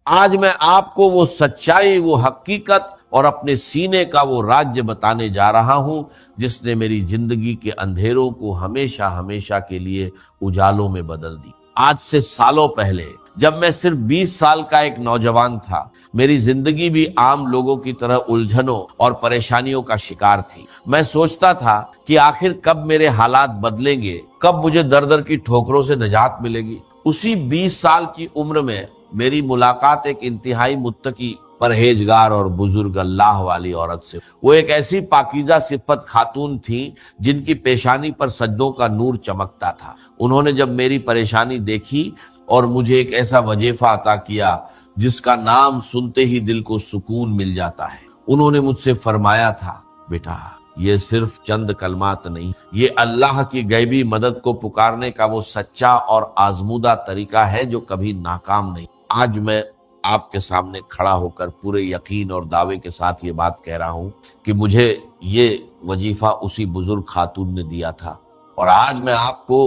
آج میں آپ کو وہ سچائی، وہ حقیقت اور اپنے سینے کا وہ راج بتانے جا رہا ہوں جس نے میری زندگی کے اندھیروں کو ہمیشہ ہمیشہ کے لیے اجالوں میں بدل دی۔ آج سے سالوں پہلے جب میں صرف 20 سال کا ایک نوجوان تھا، میری زندگی بھی عام لوگوں کی طرح الجھنوں اور پریشانیوں کا شکار تھی۔ میں سوچتا تھا کہ آخر کب میرے حالات بدلیں گے، کب مجھے در در کی ٹھوکروں سے نجات ملے گی۔ اسی 20 سال کی عمر میں میری ملاقات ایک انتہائی متقی، پرہیزگار اور بزرگ اللہ والی عورت سے۔ وہ ایک ایسی پاکیزہ صفت خاتون تھی جن کی پیشانی پر سجدوں کا نور چمکتا تھا۔ انہوں نے جب میری پریشانی دیکھی اور مجھے ایک ایسا وظیفہ عطا کیا جس کا نام سنتے ہی دل کو سکون مل جاتا ہے۔ انہوں نے مجھ سے فرمایا تھا، بیٹا یہ صرف چند کلمات نہیں، یہ اللہ کی غیبی مدد کو پکارنے کا وہ سچا اور آزمودہ طریقہ ہے جو کبھی ناکام نہیں۔ آج میں آپ کے سامنے کھڑا ہو کر پورے یقین اور دعوے کے ساتھ یہ بات کہہ رہا ہوں کہ مجھے یہ وظیفہ اسی بزرگ خاتون نے دیا تھا، اور آج میں آپ کو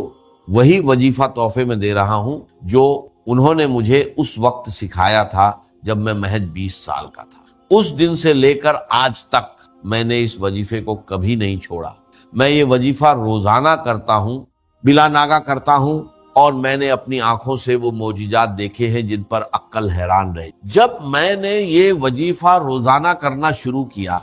وہی وظیفہ تحفے میں دے رہا ہوں جو انہوں نے مجھے اس وقت سکھایا تھا جب میں محض 20 سال کا تھا۔ اس دن سے لے کر آج تک میں نے اس وظیفے کو کبھی نہیں چھوڑا۔ میں یہ وظیفہ روزانہ کرتا ہوں، بلا ناغہ کرتا ہوں، اور میں نے اپنی آنکھوں سے وہ معجزات دیکھے ہیں جن پر عقل حیران رہی۔ جب میں نے یہ وظیفہ روزانہ کرنا شروع کیا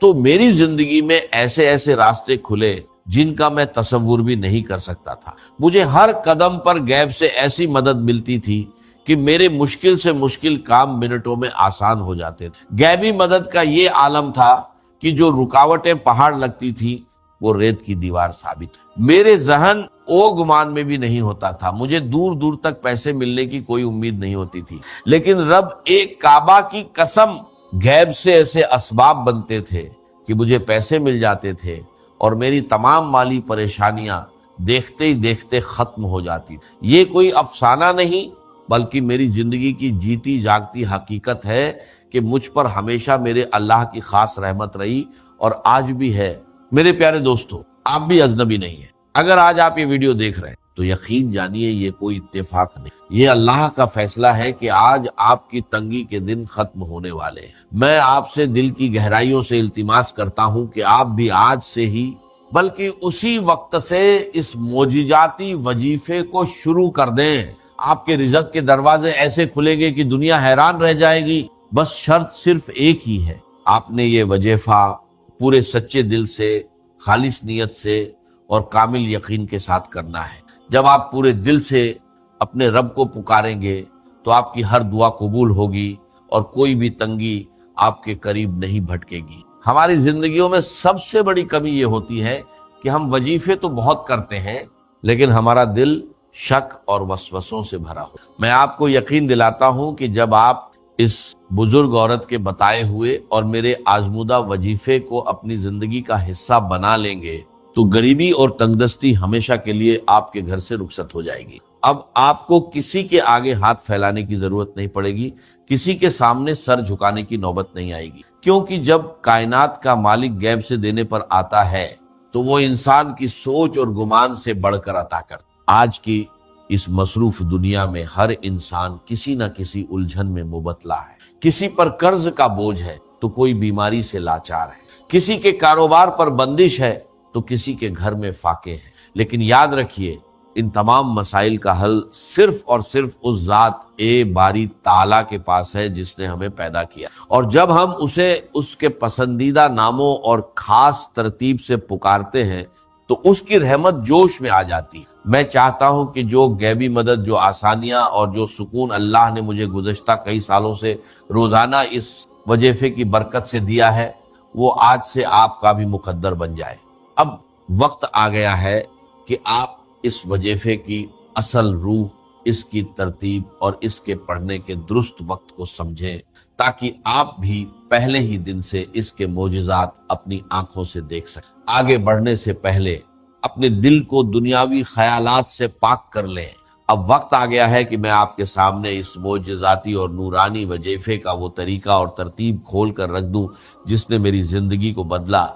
تو میری زندگی میں ایسے ایسے راستے کھلے جن کا میں تصور بھی نہیں کر سکتا تھا۔ مجھے ہر قدم پر غیب سے ایسی مدد ملتی تھی کہ میرے مشکل سے مشکل کام منٹوں میں آسان ہو جاتے تھے۔ غیبی مدد کا یہ عالم تھا کہ جو رکاوٹیں پہاڑ لگتی تھی وہ ریت کی دیوار ثابت۔ میرے ذہن او گمان میں بھی نہیں ہوتا تھا، مجھے دور دور تک پیسے ملنے کی کوئی امید نہیں ہوتی تھی، لیکن رب ایک کعبہ کی قسم غیب سے ایسے اسباب بنتے تھے کہ مجھے پیسے مل جاتے تھے اور میری تمام مالی پریشانیاں دیکھتے ہی دیکھتے ختم ہو جاتی۔ یہ کوئی افسانہ نہیں بلکہ میری زندگی کی جیتی جاگتی حقیقت ہے کہ مجھ پر ہمیشہ میرے اللہ کی خاص رحمت رہی اور آج بھی ہے۔ میرے پیارے دوستو، آپ بھی اجنبی نہیں ہیں۔ اگر آج آپ یہ ویڈیو دیکھ رہے ہیں تو یقین جانیے یہ کوئی اتفاق نہیں، یہ اللہ کا فیصلہ ہے کہ آج آپ کی تنگی کے دن ختم ہونے والے ہیں۔ میں آپ سے دل کی گہرائیوں سے التماس کرتا ہوں کہ آپ بھی آج سے ہی بلکہ اسی وقت سے اس معجزاتی وظیفے کو شروع کر دیں۔ آپ کے رزق کے دروازے ایسے کھلیں گے کہ دنیا حیران رہ جائے گی۔ بس شرط صرف ایک ہی ہے، آپ نے یہ وظیفہ پورے سچے دل سے، خالص نیت سے اور کامل یقین کے ساتھ کرنا ہے۔ جب آپ پورے دل سے اپنے رب کو پکاریں گے تو آپ کی ہر دعا قبول ہوگی اور کوئی بھی تنگی آپ کے قریب نہیں بھٹکے گی۔ ہماری زندگیوں میں سب سے بڑی کمی یہ ہوتی ہے کہ ہم وظیفے تو بہت کرتے ہیں لیکن ہمارا دل شک اور وسوسوں سے بھرا ہو۔ میں آپ کو یقین دلاتا ہوں کہ جب آپ اس بزرگ عورت کے بتائے ہوئے اور میرے آزمودہ وظیفے کو اپنی زندگی کا حصہ بنا لیں گے تو غریبی اور تنگدستی ہمیشہ کے لیے آپ کے گھر سے رخصت ہو جائے گی۔ اب آپ کو کسی کے آگے ہاتھ پھیلانے کی ضرورت نہیں پڑے گی، کسی کے سامنے سر جھکانے کی نوبت نہیں آئے گی، کیونکہ جب کائنات کا مالک غیب سے دینے پر آتا ہے تو وہ انسان کی سوچ اور گمان سے بڑھ کر عطا کرتا۔ آج کی اس مصروف دنیا میں ہر انسان کسی نہ کسی الجھن میں مبتلا ہے۔ کسی پر قرض کا بوجھ ہے تو کوئی بیماری سے لاچار ہے، کسی کے کاروبار پر بندش ہے تو کسی کے گھر میں فاقے ہیں۔ لیکن یاد رکھیے، ان تمام مسائل کا حل صرف اور صرف اس ذات باری تعالیٰ کے پاس ہے جس نے ہمیں پیدا کیا، اور جب ہم اسے اس کے پسندیدہ ناموں اور خاص ترتیب سے پکارتے ہیں تو اس کی رحمت جوش میں آ جاتی ہے۔ میں چاہتا ہوں کہ جو غیبی مدد، جو آسانیاں اور جو سکون اللہ نے مجھے گزشتہ کئی سالوں سے روزانہ اس وظیفے کی برکت سے دیا ہے وہ آج سے آپ کا بھی مقدر بن جائے۔ اب وقت آ گیا ہے کہ آپ اس وظیفے کی اصل روح، اس کی ترتیب اور اس کے پڑھنے کے درست وقت کو سمجھیں تاکہ آپ بھی پہلے ہی دن سے اس کے معجزات اپنی آنکھوں سے دیکھ سکیں۔ آگے بڑھنے سے پہلے اپنے دل کو دنیاوی خیالات سے پاک کر لیں۔ اب وقت آ گیا ہے کہ میں آپ کے سامنے اس معجزاتی اور نورانی وظیفے کا وہ طریقہ اور ترتیب کھول کر رکھ دوں جس نے میری زندگی کو بدلا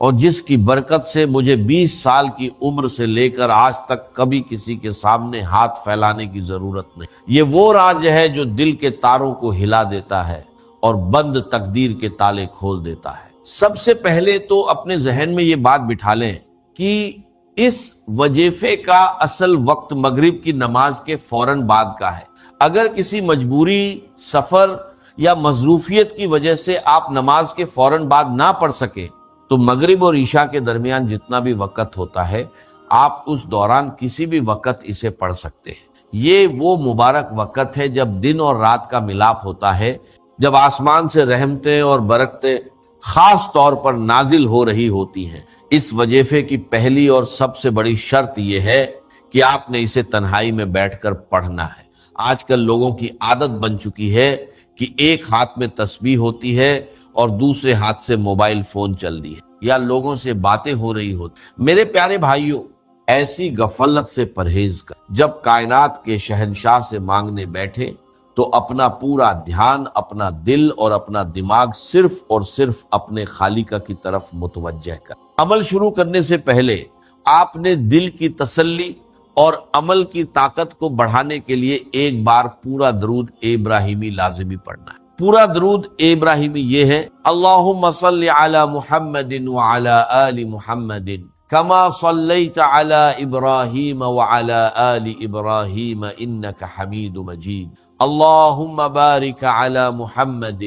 اور جس کی برکت سے مجھے 20 سال کی عمر سے لے کر آج تک کبھی کسی کے سامنے ہاتھ پھیلانے کی ضرورت نہیں۔ یہ وہ راز ہے جو دل کے تاروں کو ہلا دیتا ہے اور بند تقدیر کے تالے کھول دیتا ہے۔ سب سے پہلے تو اپنے ذہن میں یہ بات بٹھا لیں کہ اس وظیفے کا اصل وقت مغرب کی نماز کے فوراً بعد کا ہے۔ اگر کسی مجبوری، سفر یا مصروفیت کی وجہ سے آپ نماز کے فوراً بعد نہ پڑھ سکیں تو مغرب اور عشاء کے درمیان جتنا بھی وقت ہوتا ہے آپ اس دوران کسی بھی وقت اسے پڑھ سکتے ہیں۔ یہ وہ مبارک وقت ہے جب دن اور رات کا ملاپ ہوتا ہے، جب آسمان سے رحمتیں اور برکتیں خاص طور پر نازل ہو رہی ہوتی ہیں۔ اس وظیفے کی پہلی اور سب سے بڑی شرط یہ ہے کہ آپ نے اسے تنہائی میں بیٹھ کر پڑھنا ہے۔ آج کل لوگوں کی عادت بن چکی ہے کہ ایک ہاتھ میں تسبیح ہوتی ہے اور دوسرے ہاتھ سے موبائل فون چل رہی ہے یا لوگوں سے باتیں ہو رہی ہوتی۔ میرے پیارے بھائیوں، ایسی غفلت سے پرہیز کر۔ جب کائنات کے شہنشاہ سے مانگنے بیٹھے تو اپنا پورا دھیان، اپنا دل اور اپنا دماغ صرف اور صرف اپنے خالق کی طرف متوجہ کر۔ عمل شروع کرنے سے پہلے آپ نے دل کی تسلی اور عمل کی طاقت کو بڑھانے کے لیے ایک بار پورا درود ابراہیمی لازمی پڑھنا ہے۔ پورا درود ابراہیمی یہ ہے: اللہم صلی علی محمد وعلی آل محمد کما صلیت علی ابراہیم وعلی آل ابراہیم انک حمید مجید، اللہم بارک علی محمد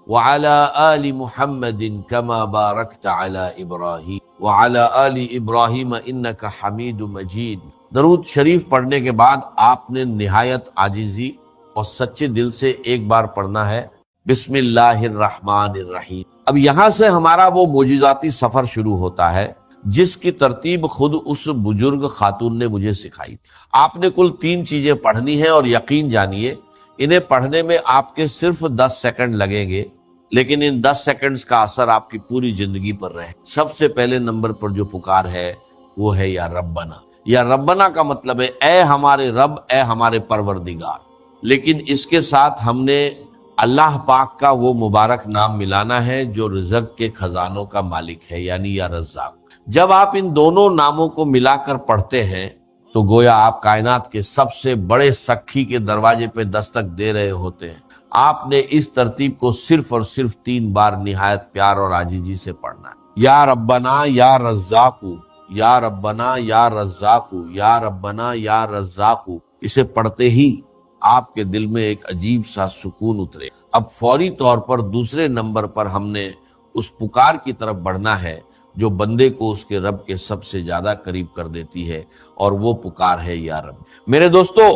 وعلی آل محمد کما بارکت علی ابراہیم وعلی آل ابراہیم انک حمید مجید۔ درود شریف پڑھنے کے بعد آپ نے نہایت عاجزی اور سچے دل سے ایک بار پڑھنا ہے: بسم اللہ الرحمن الرحیم۔ اب یہاں سے ہمارا وہ معجزاتی سفر شروع ہوتا ہے جس کی ترتیب خود اس بزرگ خاتون نے مجھے سکھائی۔ آپ نے کل 3 چیزیں پڑھنی ہیں اور یقین جانیے انہیں پڑھنے میں آپ کے صرف 10 سیکنڈ لگیں گے، لیکن ان 10 سیکنڈز کا اثر آپ کی پوری زندگی پر رہے۔ سب سے پہلے نمبر پر جو پکار ہے وہ ہے یا ربنا۔ یا ربنا کا مطلب ہے اے ہمارے رب، اے ہمارے پروردگار، لیکن اس کے ساتھ ہم نے اللہ پاک کا وہ مبارک نام ملانا ہے جو رزق کے خزانوں کا مالک ہے، یعنی یا رزاق۔ جب آپ ان دونوں ناموں کو ملا کر پڑھتے ہیں تو گویا آپ کائنات کے سب سے بڑے سکھی کے دروازے پہ دستک دے رہے ہوتے ہیں۔ آپ نے اس ترتیب کو صرف اور صرف 3 بار نہایت پیار اور عاجزی سے پڑھنا ہے: یا ربنا یا رزاق، یا ربنا یا رزاق، یا ربنا یا رزاق۔ اسے پڑھتے ہی آپ کے دل میں ایک عجیب سا سکون اترے۔ اب فوری طور پر دوسرے نمبر پر ہم نے اس پکار کی طرف بڑھنا ہے جو بندے کو اس کے رب کے سب سے زیادہ قریب کر دیتی ہے، اور وہ پکار ہے یا رب۔ میرے دوستو،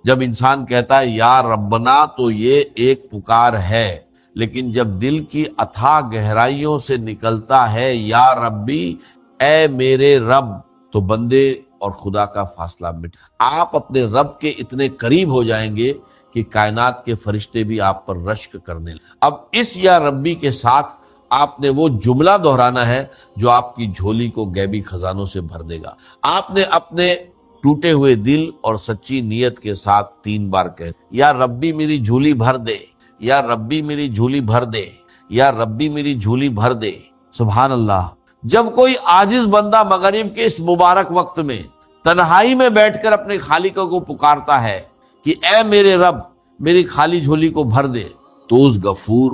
جب انسان کہتا ہے یا ربنا تو یہ ایک پکار ہے، لیکن جب دل کی اتھاہ گہرائیوں سے نکلتا ہے یا ربی، اے میرے رب، تو بندے اور خدا کا فاصلہ مٹ، آپ اپنے رب کے اتنے قریب ہو جائیں گے کہ کائنات کے فرشتے بھی آپ پر رشک کرنے لگیں۔ اب اس یا ربی کے ساتھ آپ نے وہ جملہ دہرانا ہے جو آپ کی جھولی کو غیبی خزانوں سے بھر دے گا۔ آپ نے اپنے ٹوٹے ہوئے دل اور سچی نیت کے ساتھ 3 بار کہہ: یا ربی میری جھولی بھر دے، یا ربی میری جھولی بھر دے، یا ربی میری جھولی بھر دے۔ سبحان اللہ۔ جب کوئی عاجز بندہ مغرب کے اس مبارک وقت میں تنہائی میں بیٹھ کر اپنے خالق کو پکارتا ہے کہ اے میرے رب میری خالی جھولی کو بھر دے، تو اس غفور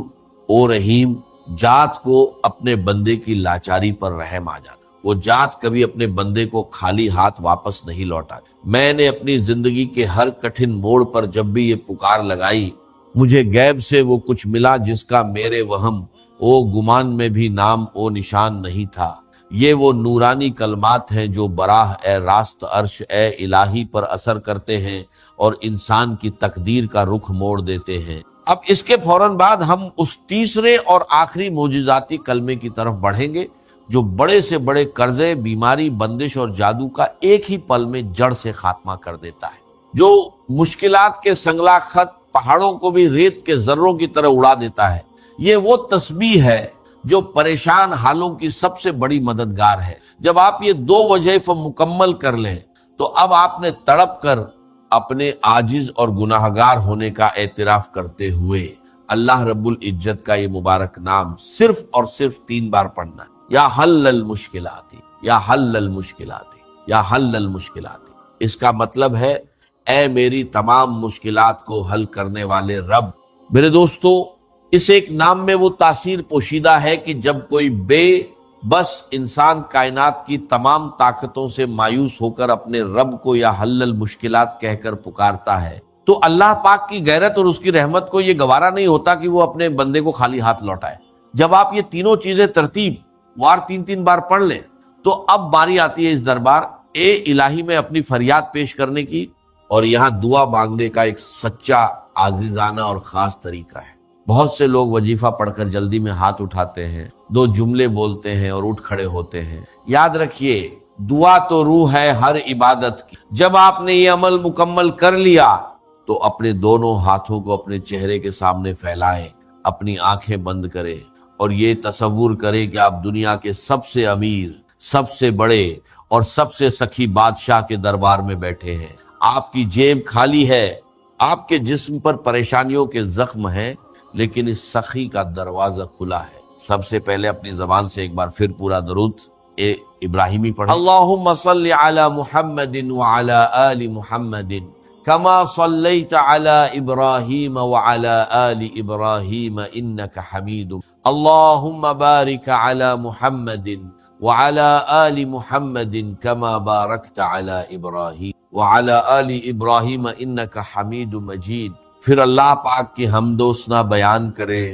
او رحیم ذات کو اپنے بندے کی لاچاری پر رحم آ جاتا۔ وہ ذات کبھی اپنے بندے کو خالی ہاتھ واپس نہیں لوٹا۔ میں نے اپنی زندگی کے ہر کٹھن موڑ پر جب بھی یہ پکار لگائی، مجھے غیب سے وہ کچھ ملا جس کا میرے وہم او گمان میں بھی نام او نشان نہیں تھا۔ یہ وہ نورانی کلمات ہیں جو براہ اے راست عرش اے الہی پر اثر کرتے ہیں اور انسان کی تقدیر کا رخ موڑ دیتے ہیں۔ اب اس کے فوراً بعد ہم اس تیسرے اور آخری معجزاتی کلمے کی طرف بڑھیں گے جو بڑے سے بڑے قرضے، بیماری، بندش اور جادو کا ایک ہی پل میں جڑ سے خاتمہ کر دیتا ہے، جو مشکلات کے سنگلا خط پہاڑوں کو بھی ریت کے ذروں کی طرح اڑا دیتا ہے۔ یہ وہ تسبیح ہے جو پریشان حالوں کی سب سے بڑی مددگار ہے۔ جب آپ یہ 2 وظائف مکمل کر لیں تو اب آپ نے تڑپ کر اپنے عاجز اور گناہگار ہونے کا اعتراف کرتے ہوئے اللہ رب العزت کا یہ مبارک نام صرف اور صرف 3 بار پڑھنا ہے: یا حل المشکلات، یا حل المشکلات، یا حل المشکلات۔ اس کا مطلب ہے اے میری تمام مشکلات کو حل کرنے والے رب۔ میرے دوستو، اس ایک نام میں وہ تاثیر پوشیدہ ہے کہ جب کوئی بے بس انسان کائنات کی تمام طاقتوں سے مایوس ہو کر اپنے رب کو یا حل المشکلات کہہ کر پکارتا ہے تو اللہ پاک کی غیرت اور اس کی رحمت کو یہ گوارا نہیں ہوتا کہ وہ اپنے بندے کو خالی ہاتھ لوٹائے۔ جب آپ یہ تینوں چیزیں ترتیب وار 3 بار پڑھ لیں تو اب باری آتی ہے اس دربار اے الہی میں اپنی فریاد پیش کرنے کی، اور یہاں دعا مانگنے کا ایک سچا عاجزانہ اور خاص طریقہ ہے۔ بہت سے لوگ وظیفہ پڑھ کر جلدی میں ہاتھ اٹھاتے ہیں، 2 جملے بولتے ہیں اور اٹھ کھڑے ہوتے ہیں۔ یاد رکھیے، دعا تو روح ہے ہر عبادت کی۔ جب آپ نے یہ عمل مکمل کر لیا تو اپنے دونوں ہاتھوں کو اپنے چہرے کے سامنے پھیلائیں، اپنی آنکھیں بند کریں اور یہ تصور کریں کہ آپ دنیا کے سب سے امیر، سب سے بڑے اور سب سے سخی بادشاہ کے دربار میں بیٹھے ہیں۔ آپ کی جیب خالی ہے، آپ کے جسم پر پریشانیوں کے زخم ہیں، لیکن اس سخی کا دروازہ کھلا ہے۔ سب سے پہلے اپنی زبان سے ایک بار پھر پورا درود ابراہیمی پڑھیں۔ اللہم صلی علی محمد وعلی آل محمد کما صلیت علی ابراہیم وعلی آل ابراہیم انک حمید، اللہم بارک علی محمد وعلی آل محمد کما بارکت علی ابراہیم وعلی آل ابراہیم انک حمید مجید۔ پھر اللہ پاک کی حمد و ثنا بیان کرے،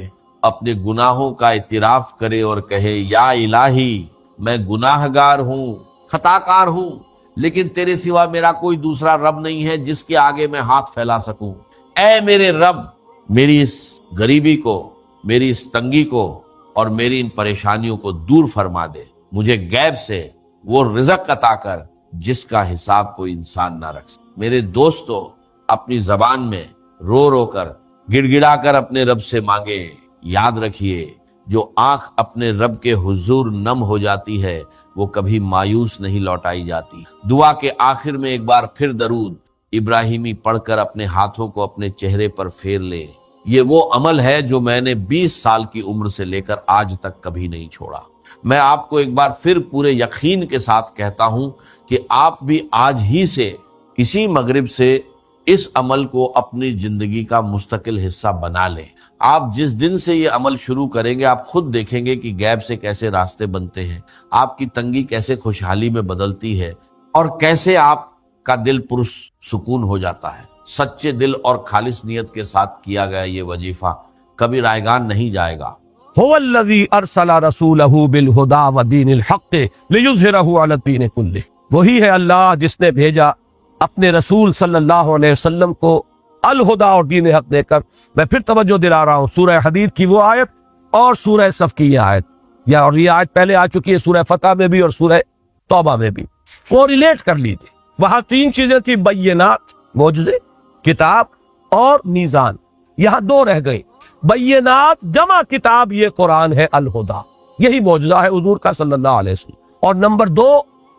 اپنے گناہوں کا اعتراف کرے اور کہے یا الہی میں گناہ گار ہوں، خطا کار ہوں، لیکن تیرے سوا میرا کوئی دوسرا رب نہیں ہے جس کے آگے میں ہاتھ پھیلا سکوں۔ اے میرے رب، میری اس غریبی کو، میری اس تنگی کو اور میری ان پریشانیوں کو دور فرما دے۔ مجھے غیب سے وہ رزق عطا کر جس کا حساب کوئی انسان نہ رکھ سکے۔ میرے دوستو، اپنی زبان میں رو رو کر، گڑ گڑا کر اپنے رب سے مانگے۔ یاد رکھیے، جو آنکھ اپنے رب کے حضور نم ہو جاتی ہے وہ کبھی مایوس نہیں لوٹائی جاتی۔ دعا کے آخر میں ایک بار پھر درود ابراہیمی پڑھ کر اپنے ہاتھوں کو اپنے چہرے پر پھیر لے۔ یہ وہ عمل ہے جو میں نے 20 سال کی عمر سے لے کر آج تک کبھی نہیں چھوڑا۔ میں آپ کو ایک بار پھر پورے یقین کے ساتھ کہتا ہوں کہ آپ بھی آج ہی سے، اسی مغرب سے اس عمل کو اپنی زندگی کا مستقل حصہ بنا لیں۔ آپ جس دن سے یہ عمل شروع کریں گے آپ خود دیکھیں گے کہ غیب سے کیسے راستے بنتے ہیں، آپ کی تنگی کیسے خوشحالی میں بدلتی ہے اور کیسے آپ کا دل پرسکون ہو جاتا ہے۔ سچے دل اور خالص نیت کے ساتھ کیا گیا یہ وظیفہ کبھی رائیگان نہیں جائے گا۔ هو الذی ارسل رسولہ بالہدی ودین الحق لیظہرہ علی الدین کلہ، وہی ہے اللہ جس نے بھیجا اپنے رسول صلی اللہ علیہ وسلم کو الہدا اور دین حق دے کر۔ میں پھر توجہ دلا رہا ہوں، سورہ حدید کی وہ آیت اور سورہ صف کی یہ آیت، اور یہ آیت پہلے آ چکی ہے سورہ فتح میں بھی اور سورہ توبہ میں بھی، وہ ریلیٹ کر لیجیے۔ وہاں 3 چیزیں تھی، بینات معجزے، کتاب اور میزان، یہاں 2 رہ گئے۔ بینات جمع کتاب یہ قرآن ہے، الہدا یہی معجزہ ہے حضور کا صلی اللہ علیہ وسلم، اور نمبر 2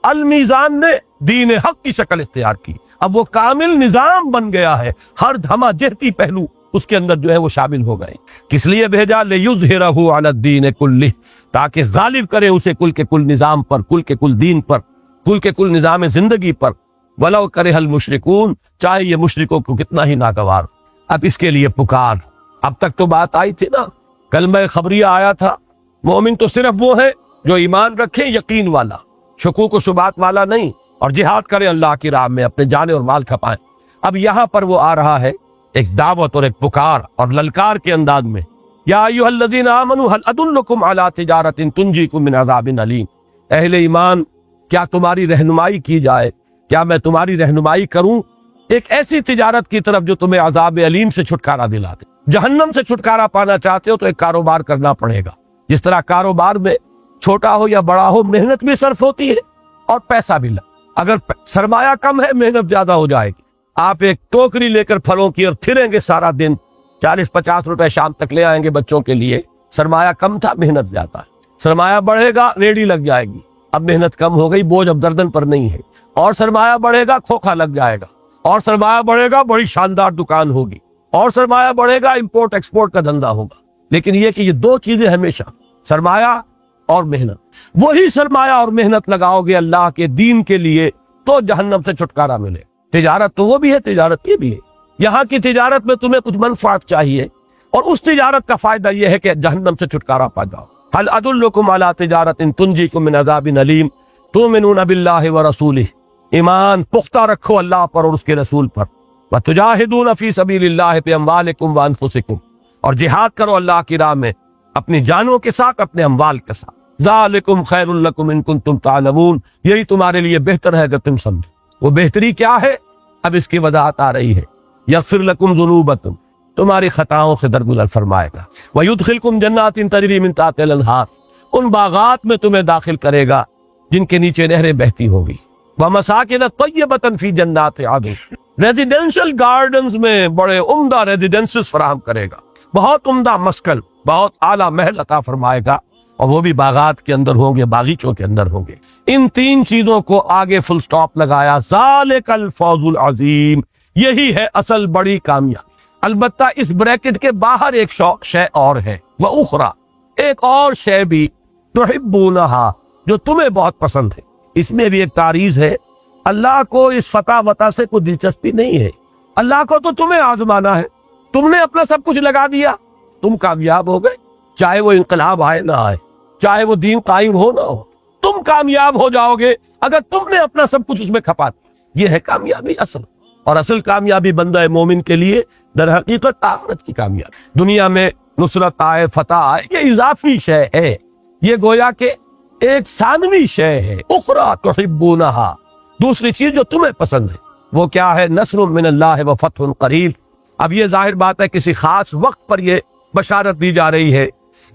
المیزان نے دین حق کی شکل اختیار کی۔ اب وہ کامل نظام بن گیا ہے، ہر دھما جہتی پہلو اس کے اندر جو ہے وہ شامل ہو گئے۔ کس لیے بھیجا؟ لیظہرہ علی الدین کلہ، تاکہ غالب کرے اسے کل کے کل نظام پر، کل کے کل دین پر، کل کے کل نظام زندگی پر، ولو کرہ المشرکون، چاہے یہ مشرکوں کو کتنا ہی ناگوار۔ اب اس کے لیے پکار، اب تک تو بات آئی تھی نا، کلمہ خبریہ آیا تھا، مومن تو صرف وہ ہے جو ایمان رکھے، یقین والا، شکوک و شبہات والا نہیں، اور جہاد کرے اللہ کی راہ میں، اپنے جان اور مال کھپائیں۔ اب یہاں پر وہ آ رہا ہے ایک دعوت اور ایک پکار اور للکار کے انداز میں، یا ایھا الذین آمنوا هل ادلکم علی تجارۃ تنجیکم من عذاب علیم، اہل ایمان کیا تمہاری رہنمائی کی جائے، کیا میں تمہاری رہنمائی کروں ایک ایسی تجارت کی طرف جو تمہیں عذاب علیم سے چھٹکارا دلا دے۔ جہنم سے چھٹکارا پانا چاہتے ہو تو ایک کاروبار کرنا پڑے گا، جس طرح کاروبار میں چھوٹا ہو یا بڑا ہو محنت بھی صرف ہوتی ہے اور پیسہ بھی اگر سرمایہ کم ہے محنت زیادہ ہو جائے گی۔ آپ ایک ٹوکری لے کر پھلوں کی اور پھریں گے سارا دن، 40-50 روپے شام تک لے آئیں گے بچوں کے لیے، سرمایہ کم تھا محنت زیادہ ہے۔ سرمایہ بڑھے گا ریڑھی لگ جائے گی، اب محنت کم ہو گئی، بوجھ اب گردن پر نہیں ہے، اور سرمایہ بڑھے گا کھوکھا لگ جائے گا، اور سرمایہ بڑھے گا بڑی شاندار دکان ہوگی، اور سرمایہ بڑھے گا امپورٹ ایکسپورٹ کا دھندا ہوگا۔ لیکن یہ کہ یہ 2 چیزیں ہمیشہ، سرمایہ اور محنت، وہی سرمایہ اور محنت لگاؤ گے اللہ کے دین کے لیے تو جہنم سے چھٹکارا ملے۔ تجارت تو وہ بھی ہے، تجارت یہ بھی ہے۔ یہاں کی تجارت میں تمہیں کچھ منفعت چاہیے، اور اس تجارت کا فائدہ یہ ہے کہ جہنم سے چھٹکارا پا جاؤ۔ هل ادلکم علی تجارت تنجیکم من عذاب علیم تؤمنون باللہ ورسولہ، ایمان پختہ رکھو اللہ پر اور اس کے رسول پر، وتجاہدون فی سبیل اللہ باموالکم وانفسکم، اور جہاد کرو اللہ کی راہ میں اپنی جانوں کے ساتھ، اپنے اموال کے ساتھ۔ ذالکم خیر لکم ان کنتم تعلمون، یہی تمہارے لیے بہتر ہے اگر تم سمجھو۔ وہ بہتری کیا ہے؟ اب اس کی وضاحت آ رہی ہے۔ یغفر لکم ذنوبکم، تمہاری خطاؤں سے درگزر فرمائے گا۔ وَيُدْخِلْكُمْ جَنَّاتٍ تَجْرِي مِن تحتها الْأَنْهَارُ، ان باغات میں تمہیں داخل کرے گا جن کے نیچے نہریں بہتی ہوں گی۔ وَمَسَاكِنَ طَيِّبَةً فِي جَنَّاتِ عَدْنٍ، ریزیڈینشل گارڈنز میں بڑے عمدہ ریزیڈینسز فراہم کرے گا، بہت عمدہ مسکن، بہت اعلیٰ محل عطا فرمائے گا، اور وہ بھی باغات کے اندر ہوں گے، باغیچوں کے اندر ہوں گے۔ ان تین چیزوں کو آگے فل سٹاپ لگایا، ذالک الفوز العظیم، یہی ہے اصل بڑی کامیابی۔ البتہ اس بریکٹ کے باہر ایک شے اور ہے، وَأُخْرَى، ایک اور شے بھی، تُحِبُّونَهَا، جو تمہیں بہت پسند ہے۔ اس میں بھی ایک تعریض ہے، اللہ کو اس فتح وطا سے کوئی دلچسپی نہیں ہے، اللہ کو تو تمہیں آزمانا ہے۔ تم نے اپنا سب کچھ لگا دیا، تم کامیاب ہو گئے، چاہے وہ انقلاب آئے نہ آئے، چاہے وہ دین قائم ہو نہ ہو، تم کامیاب ہو جاؤ گے اگر تم نے اپنا سب کچھ اس میں کھپا دیا۔ یہ ہے کامیابی اصل، اور اصل کامیابی بندہ مومن کے لیے در حقیقت آخرت کی کامیابی۔ دنیا میں نصرت آئے، فتح آئے، یہ اضافی شے ہے، یہ گویا کہ ایک ثانوی شے ہے۔ اخرى تحبونها، دوسری چیز جو تمہیں پسند ہے وہ کیا ہے؟ نصر من اللہ و فتح قریب۔ اب یہ ظاہر بات ہے کسی خاص وقت پر یہ بشارت دی جا رہی ہے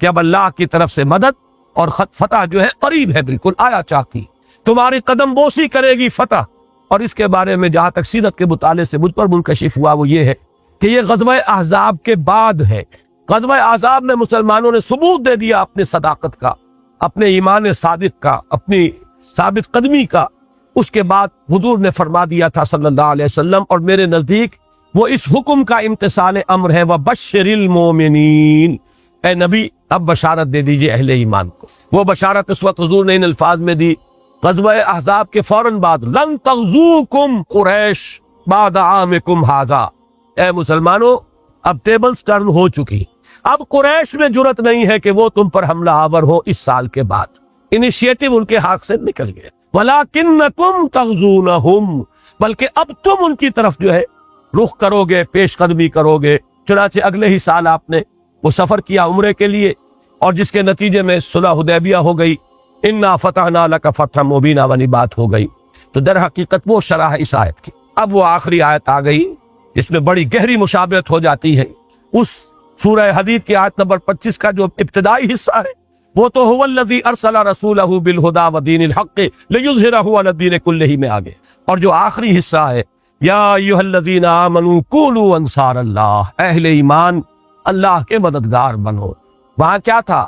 کہ اب اللہ کی طرف سے مدد اور فتح جو ہے قریب ہے، بالکل آیا چاہتی، تمہاری قدم بوسی کرے گی فتح۔ اور اس کے بارے میں جہاں تک سیرت کے مطالعے سے مجھ پر منکشف ہوا وہ یہ ہے کہ یہ غزوہ احزاب کے بعد ہے۔ غزوہ احزاب میں مسلمانوں نے ثبوت دے دیا اپنے صداقت کا، اپنے ایمان صادق کا، اپنی ثابت قدمی کا۔ اس کے بعد حضور نے فرما دیا تھا صلی اللہ علیہ وسلم، اور میرے نزدیک وہ اس حکم کا امتثال امر ہے، وَبَشِّرِ الْمُؤْمِنِينَ، اے نبی اب بشارت دے دیجئے اہل ایمان کو۔ وہ بشارت اس وقت حضور نے ان الفاظ میں دی غزوہ احزاب کے فوراً بعد، لن تغزوکم قریش بعد عامکم ھذا، اے مسلمانوں اب ٹیبلز ٹرن ہو چکی، اب قریش میں جرت نہیں ہے کہ وہ تم پر حملہ آور ہو اس سال کے بعد۔ انیشیٹو ان کے ہاتھ سے نکل گیا۔ وَلَكِنَّكُمْ تَغْزُونَهُمْ، بلکہ اب تم ان کی طرف جو ہے رخ کرو گے، پیش قدمی کرو گے۔ چنانچہ اگلے ہی سال آپ نے وہ سفر کیا عمرے کے لیے، اور جس کے نتیجے میں صلح حدیبیہ ہو گئی، اِنَّا فَتَحْنَا لَكَ فَتْحًا مُبِينًا والی بات ہو گئی۔ تو در حقیقت وہ شرح اس آیت کی۔ اب وہ آخری آیت آ گئی جس میں بڑی گہری مشابہت ہو جاتی ہے اس سورہ حدید کی آیت نمبر 25 کا جو ابتدائی حصہ ہے، وہ تو هو الذی ارسل رسولہ بالہدی ودین الحق لیظہرہ علی الدین کلہ میں آگے، اور جو آخری حصہ ہے، یا ایھا الذین آمنوا کونوا انصار اللہ، اہل ایمان اللہ کے مددگار بنو۔ وہاں کیا تھا؟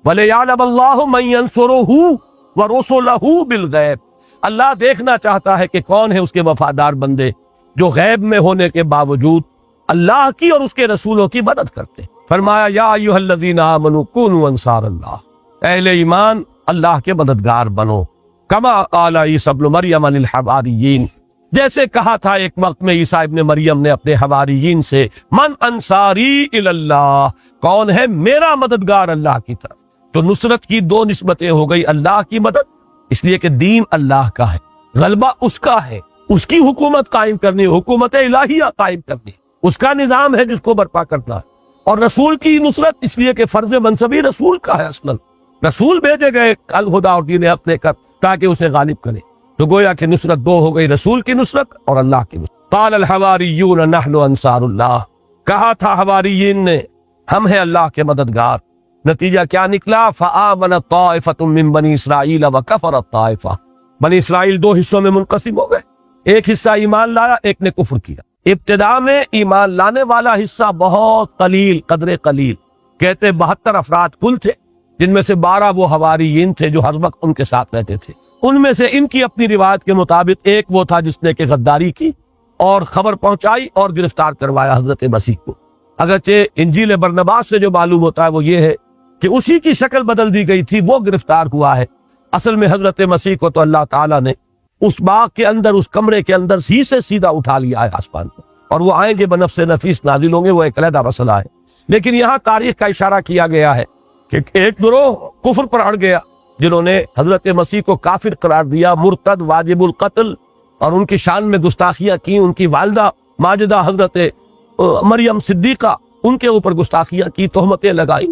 وَلِيَعْلَمَ اللَّهُ مَن يَنصُرُهُ وَرُسُلَهُ بِالْغَیب، اللہ دیکھنا چاہتا ہے کہ کون ہے اس کے وفادار بندے جو غیب میں ہونے کے باوجود اللہ کی اور اس کے رسولوں کی مدد کرتے۔ فرمایا یا ایھا الذین آمنوا کونوا انصار اللہ، اہل ایمان اللہ کے مددگار بنو۔ کما قال عیسی ابن مریم للحواریین، جیسے کہا تھا ایک وقت میں عیسیٰ ابن مریم نے اپنے حواریین سے، من انصاری الی اللہ، کون ہے میرا مددگار اللہ کی طرف۔ تو نصرت کی دو نسبتیں ہو گئی، اللہ کی مدد اس لیے کہ دین اللہ کا ہے، غلبہ اس کا ہے، اس کی حکومت قائم کرنی، حکومت الہیہ قائم کرنی، اس کا نظام ہے جس کو برپا کرنا ہے۔ اور رسول کی نصرت اس لیے کہ فرض منصبی رسول کا ہے، اصلاً رسول بھیجے گئے الہدیٰ اور دین حق لے کر تاکہ اسے غالب کرے۔ تو گویا کہ نصرت دو ہو گئی، رسول کی نصرت اور اللہ کی نصرت۔ قال الحواریون نحن انصار اللہ، کہا تھا حواریین نے ہم ہیں اللہ کے مددگار۔ نتیجہ کیا نکلا؟ فآمنت طائفۃ من بنی اسرائیل وکفرت طائفہ، بنی اسرائیل دو حصوں میں منقسم ہو گئے، ایک حصہ ایمان لایا، ایک نے کفر کیا۔ ابتدا میں ایمان لانے والا حصہ بہت قلیل، قدر قلیل، کہتے 72 افراد کل تھے، جن میں سے 12 وہ حواریین تھے جو ہر وقت ان کے ساتھ رہتے تھے۔ ان میں سے ان کی اپنی روایت کے مطابق ایک وہ تھا جس نے کہ غداری کی اور خبر پہنچائی اور گرفتار کروایا حضرت مسیح کو۔ اگرچہ انجیل برنباس سے جو معلوم ہوتا ہے وہ یہ ہے کہ اسی کی شکل بدل دی گئی تھی وہ گرفتار ہوا ہے۔ اصل میں حضرت مسیح کو تو اللہ تعالیٰ نے اس باغ کے اندر، اس کمرے کے اندر ہی سے سیدھا اٹھا لیا ہے آسمان پر، اور وہ آئیں گے بنفس نفیس نازل ہوں گے، وہ ایک علیحدہ مسئلہ ہے۔ لیکن یہاں تاریخ کا اشارہ کیا گیا ہے کہ ایک گروہ کفر پر اڑ گیا، جنہوں نے حضرت مسیح کو کافر قرار دیا، مرتد، واجب القتل، اور ان کی شان میں گستاخیاں کی، ان کی والدہ ماجدہ حضرت مریم صدیقہ، ان کے اوپر گستاخیاں کی، تہمتیں لگائی،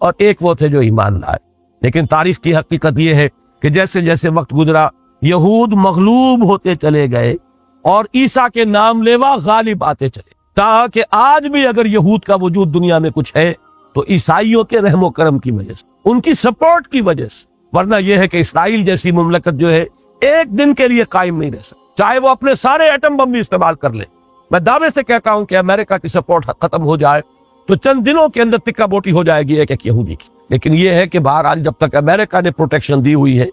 اور ایک وہ تھے جو ایمان لائے۔ لیکن تاریخ کی حقیقت یہ ہے کہ جیسے جیسے وقت گزرا یہود مغلوب ہوتے چلے گئے اور عیسیٰ کے نام لیوا غالب آتے چلے، تاکہ آج بھی اگر یہود کا وجود دنیا میں کچھ ہے تو عیسائیوں کے رحم و کرم کی وجہ سے، ان کی سپورٹ کی وجہ سے، ورنہ یہ ہے کہ اسرائیل جیسی مملکت جو ہے ایک دن کے لیے قائم نہیں رہ سکتی، چاہے وہ اپنے سارے ایٹم بم بھی استعمال کر لیں۔ میں دعوے سے کہتا ہوں کہ امریکہ کی سپورٹ ختم ہو جائے تو چند دنوں کے اندر ٹکا بوٹی ہو جائے گی ایک یہودی کی۔ لیکن یہ ہے کہ بہرحال جب تک امریکہ نے پروٹیکشن دی ہوئی ہے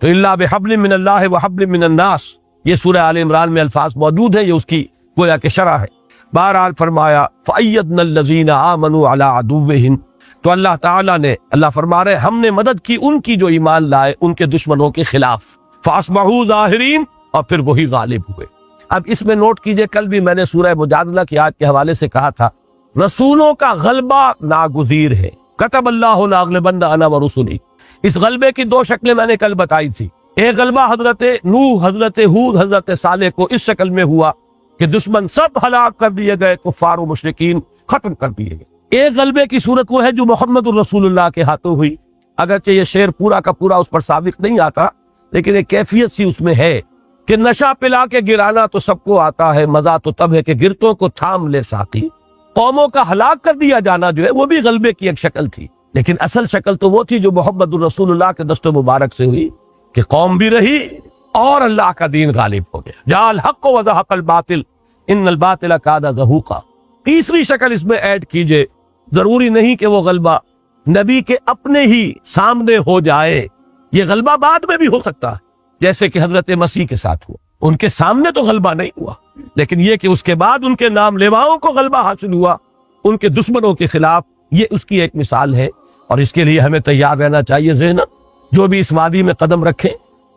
تو اللہ بحبل من اللہ وحبل من الناس، یہ سورہ آل عمران میں الفاظ موجود ہیں، یہ اس کی گویا کہ شرح ہے۔ بہرحال فرمایا فَأَيَّدْنَا الَّذِينَ آمَنُوا عَلَىٰ عَدُوِّهِمْ، تو اللہ تعالیٰ نے، اللہ فرما رہے ہم نے مدد کی ان کی جو ایمان لائے ان کے دشمنوں کے خلاف، فَأَصْبَحُوا ظَاهِرِينَ، اور پھر وہی غالب ہوئے۔ اب اس میں نوٹ کیجئے، کل بھی میں نے سورہ مجادلہ کی آیت کے حوالے سے کہا تھا رسولوں کا غلبہ ناگزیر ہے، کتب اللہ لأغلبن انا ورسلی۔ اس غلبے کی دو شکلیں میں نے کل بتائی تھی۔ ایک غلبہ حضرت نوح، حضرت ہود، حضرت صالح کو اس شکل میں ہوا کہ دشمن سب ہلاک کر دیے گئے، کفار و مشرکین ختم کر دیے گئے۔ ایک غلبے کی صورت وہ ہے جو محمد الرسول اللہ کے ہاتھوں ہوئی، اگرچہ یہ شعر پورا کا پورا اس پر ثابت نہیں آتا، لیکن ایک کیفیت سی اس میں ہے کہ نشہ پلا کے گرانا تو سب کو آتا ہے، مزہ تو تب ہے کہ گرتوں کو تھام لے ساقی۔ قوموں کا ہلاک کر دیا جانا جو ہے وہ بھی غلبے کی ایک شکل تھی، لیکن اصل شکل تو وہ تھی جو محمد الرسول اللہ کے دست مبارک سے ہوئی کہ قوم بھی رہی اور اللہ کا دین غالب ہو گیا۔ جاء الحق وزهق الباطل ان الباطل کان زہوقا۔ تیسری شکل اس میں ایڈ کیجئے، ضروری نہیں کہ وہ غلبہ نبی کے اپنے ہی سامنے ہو جائے، یہ غلبہ بعد میں بھی ہو سکتا ہے، جیسے کہ حضرت مسیح کے ساتھ ہوا۔ ان کے سامنے تو غلبہ نہیں ہوا، لیکن یہ کہ اس کے بعد ان کے نام لیواؤں کو غلبہ حاصل ہوا ان کے دشمنوں کے خلاف، یہ اس کی ایک مثال ہے۔ اور اس کے لیے ہمیں تیار رہنا چاہیے ذہن، جو بھی اس وادی میں قدم رکھیں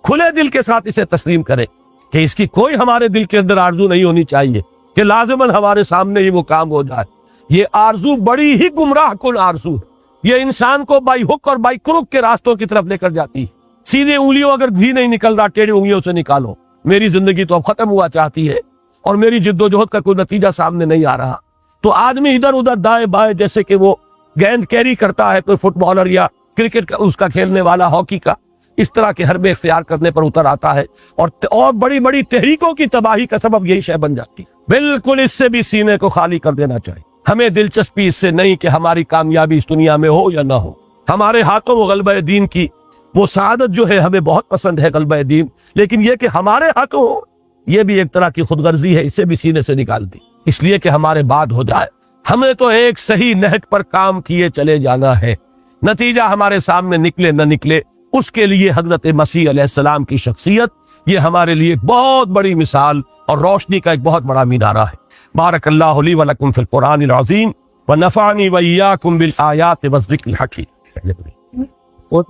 کھلے دل کے ساتھ اسے تسلیم کریں کہ اس کی کوئی ہمارے دل کے اندر آرزو نہیں ہونی چاہیے کہ لازماً ہمارے سامنے ہی وہ کام ہو جائے۔ یہ آرزو بڑی ہی گمراہ کن آرزو ہے، یہ انسان کو بائی ہک اور بائی کروک کے راستوں کی طرف لے کر جاتی ہے۔ سیدھے انگلیوں اگر گھی نہیں نکل رہا، ٹیڑھی انگلیوں سے نکالو، میری زندگی تو اب ختم ہوا چاہتی ہے اور میری جد و جہد کا کوئی نتیجہ سامنے نہیں آ رہا، تو آدمی ادھر ادھر دائیں بائیں جیسے کہ وہ گیند کیری کرتا ہے کوئی فٹ بالر یا کرکٹ کا اس کا کھیلنے والا، ہاکی کا، اس طرح کے حربے اختیار کرنے پر اتر آتا ہے، اور بڑی بڑی تحریکوں کی تباہی کا سبب یہی شے بن جاتی ہے۔ بالکل اس سے بھی سینے کو خالی کر دینا چاہیے۔ ہمیں دلچسپی اس سے نہیں کہ ہماری کامیابی اس دنیا میں ہو یا نہ ہو، ہمارے ہاتھوں وہ غلبہ دین کی وہ سعادت جو ہے ہمیں بہت پسند ہے، غلبہ دین، لیکن یہ کہ ہمارے ہاتھوں ہو یہ بھی ایک طرح کی خود غرضی ہے، اسے بھی سینے سے نکال دی، اس لیے کہ ہمارے بعد ہو جائے۔ ہمیں تو ایک صحیح نہج پر کام کیے چلے جانا ہے، نتیجہ ہمارے سامنے نکلے نہ نکلے، اس کے لیے حضرت مسیح علیہ السلام کی شخصیت یہ ہمارے لیے بہت بڑی مثال اور روشنی کا ایک بہت بڑا مینارہ ہے۔ بارک اللہ لی و لکم فی القرآن العظیم ونفعنی وإیاکم بالآیات والذکر الحکیم۔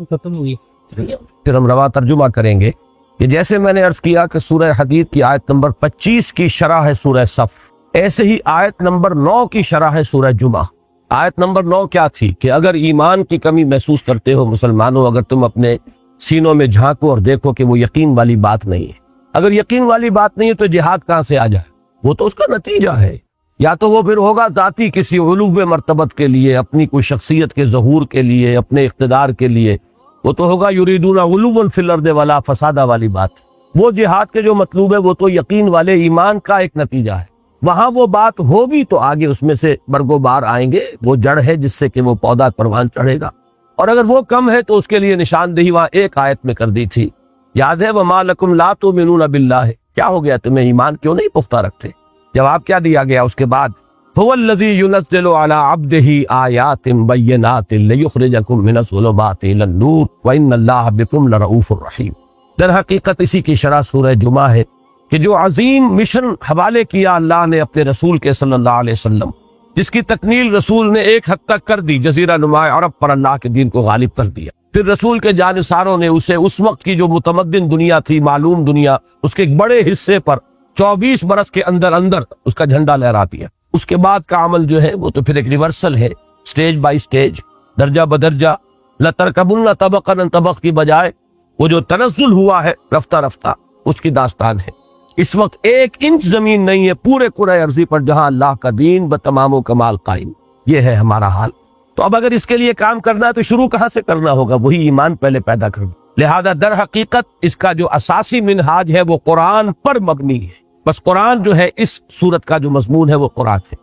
ختم ہوئی۔ پھر ہم رواں ترجمہ کریں گے کہ جیسے میں نے عرض کیا کہ سورہ حدید کی آیت نمبر 25 کی شرح ہے سورہ صف، ایسے ہی آیت نمبر 9 کی شرح ہے سورہ جمعہ۔ آیت نمبر 9 کیا تھی کہ اگر ایمان کی کمی محسوس کرتے ہو مسلمانوں، اگر تم اپنے سینوں میں جھانکو اور دیکھو کہ وہ یقین والی بات نہیں ہے، اگر یقین والی بات نہیں ہے تو جہاد کہاں سے آ جائے؟ وہ تو اس کا نتیجہ ہے، یا تو وہ پھر ہوگا ذاتی کسی علو مرتبت کے لیے، اپنی کوئی شخصیت کے ظہور کے لیے، اپنے اقتدار کے لیے، وہ تو ہوگا یریدون علوا فی الارض ولا فسادا والی بات۔ وہ جہاد کے جو مطلوب ہے وہ تو یقین والے ایمان کا ایک نتیجہ ہے، وہاں وہ بات ہوگی تو آگے اس میں سے برگو بار آئیں گے، وہ جڑ ہے جس سے کہ وہ پودا پروان چڑھے گا، اور اگر وہ کم ہے تو اس کے لیے نشاندہی وہاں ایک آیت میں کر دی تھی، یاد ہے وما لکم لا تؤمنون باللہ، کیا ہو گیا تمہیں ایمان کیوں نہیں پختہ رکھتے؟ جواب کیا دیا گیا اس کے بعد؟ هو الذی ينزل على عبده آیات بینات لیخرجکم من الظلمات الى النور وان اللہ بکم لرؤوف الرحیم۔ در حقیقت اسی کی شرح سورہ جمعہ ہے کہ جو عظیم مشن حوالے کیا اللہ نے اپنے رسول کے صلی اللہ علیہ وسلم، جس کی تکمیل رسول نے ایک حد تک کر دی، جزیرہ نما عرب پر اللہ کے دین کو غالب کر دیا۔ پھر رسول کے جانثاروں نے اسے اس وقت کی جو متمدن دنیا تھی، معلوم دنیا، اس کے ایک بڑے حصے پر 24 برس کے اندر اندر اس کا جھنڈا لہرا دیا۔ اس کے بعد کا عمل جو ہے وہ تو پھر ایک ریورسل ہے، سٹیج بائی سٹیج، درجہ بدرجہ، لَتَرْكَبُنَّ طَبَقًا عَنْ طَبَقٍ کی بجائے وہ جو تنزل ہوا ہے رفتہ رفتہ، اس کی داستان ہے۔ اس وقت 1 انچ زمین نہیں ہے پورے کرۂ ارضی پر جہاں اللہ کا دین بتمام و کمال قائم۔ یہ ہے ہمارا حال۔ تو اب اگر اس کے لیے کام کرنا ہے تو شروع کہاں سے کرنا ہوگا؟ وہی ایمان پہلے پیدا کرنا۔ لہذا در حقیقت اس کا جو اساسی منہاج ہے وہ قرآن پر مبنی ہے۔ بس قرآن جو ہے، اس صورت کا جو مضمون ہے وہ قرآن ہے۔